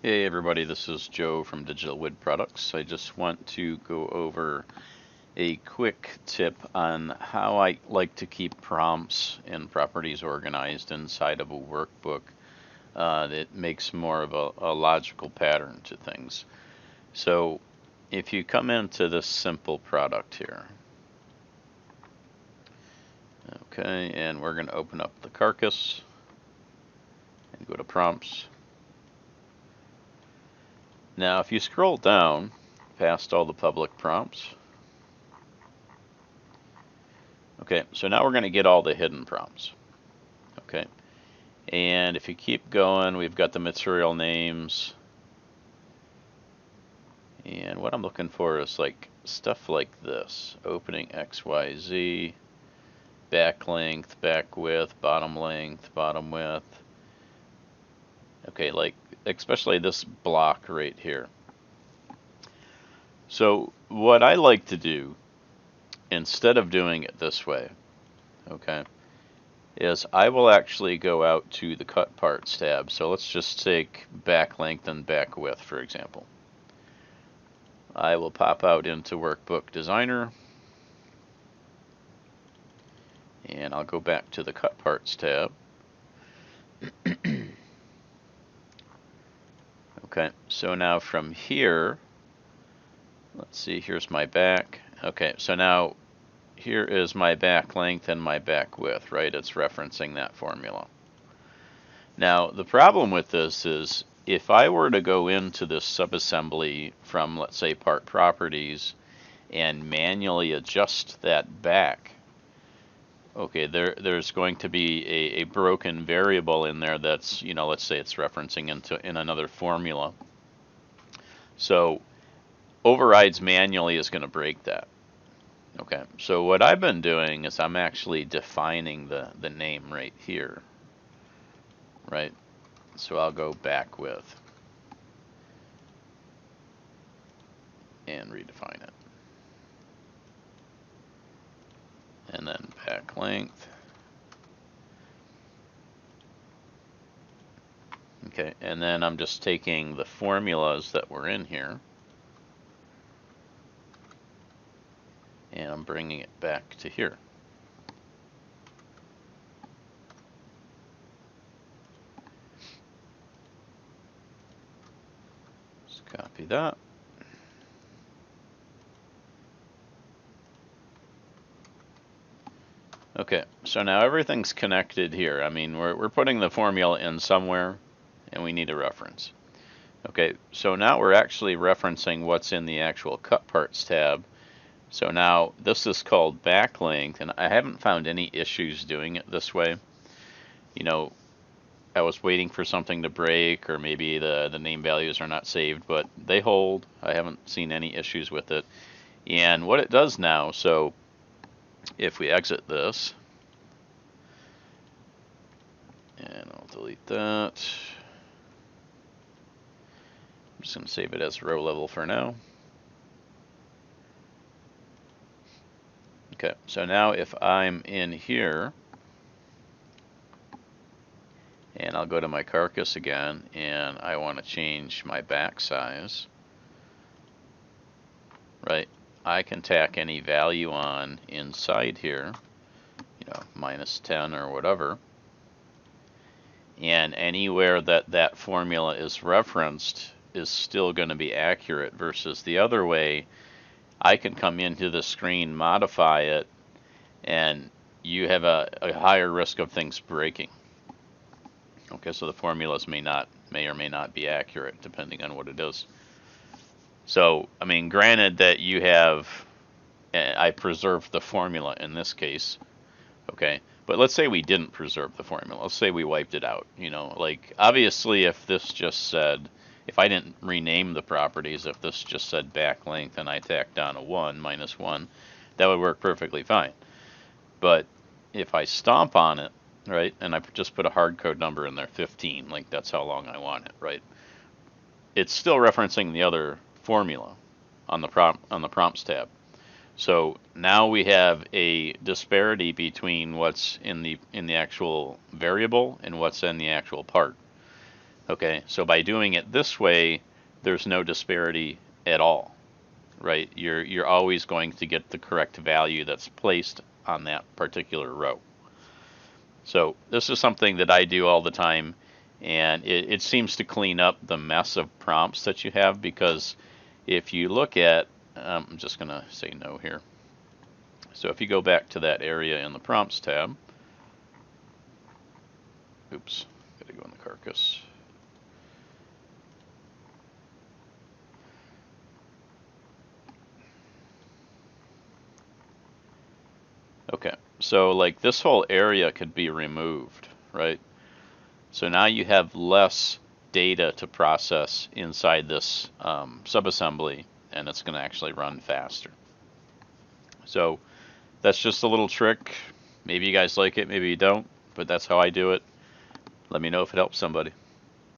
Hey everybody, this is Joe from Digital Wood Products. I just want to go over a quick tip on how I like to keep prompts and properties organized inside of a workbook that makes more of a logical pattern to things. So if you come into this simple product here, okay, and we're going to open up the carcass and go to prompts. Now if you scroll down past all the public prompts, okay, so now we're going to get all the hidden prompts. Okay, and if you keep going, we've got the material names. And what I'm looking for is like stuff like this: opening XYZ, back length, back width, bottom length, bottom width. Okay, like especially this block right here. So what I like to do, instead of doing it this way, okay, is I will actually go out to the cut parts tab. So let's just take back length and back width, for example. I will pop out into Workbook Designer, and I'll go back to the cut parts tab. Okay, so now from here, let's see, here's my back. Okay, so now here is my back length and my back width, right? It's referencing that formula. Now, the problem with this is if I were to go into this subassembly from, let's say, part properties and manually adjust that back, okay, there's going to be a broken variable in there that's, let's say it's referencing in another formula. So overrides manually is going to break that. Okay, so what I've been doing is I'm actually defining the name right here, right? So I'll go back width and redefine it. And then back length. Okay, and then I'm just taking the formulas that were in here and I'm bringing it back to here. Just copy that. Okay, so now everything's connected here. I mean, we're putting the formula in somewhere, and we need a reference. Okay, so now we're actually referencing what's in the actual cut parts tab. So now this is called back length, and I haven't found any issues doing it this way. I was waiting for something to break, or maybe the name values are not saved, but they hold. I haven't seen any issues with it. And what it does now, so if we exit this, and I'll delete that. I'm just going to save it as row level for now. Okay, so now if I'm in here, and I'll go to my carcass again, and I want to change my back size, right? I can tack any value on inside here, -10 or whatever. And anywhere that formula is referenced is still going to be accurate, versus the other way, I can come into the screen, modify it, and you have a higher risk of things breaking. Okay, so the formulas may or may not be accurate depending on what it is. So, I mean, granted that you have, I preserved the formula in this case, okay, but let's say we didn't preserve the formula. Let's say we wiped it out. Like obviously if this just said, if I didn't rename the properties, if this just said back length and I tacked on a -1, that would work perfectly fine. But if I stomp on it, right, and I just put a hard code number in there, 15, like that's how long I want it, right? It's still referencing the other formula on the prompts tab. So now we have a disparity between what's in the actual variable and what's in the actual part. Okay, so by doing it this way, there's no disparity at all, right? You're always going to get the correct value that's placed on that particular row. So this is something that I do all the time, and it seems to clean up the mess of prompts that you have, because if you look at, I'm just going to say no here. So if you go back to that area in the prompts tab, oops, got to go in the carcass. Okay, so like this whole area could be removed, right? So now you have less data to process inside this subassembly, and it's going to actually run faster. So that's just a little trick. Maybe you guys like it, maybe you don't, but that's how I do it. Let me know if it helps somebody.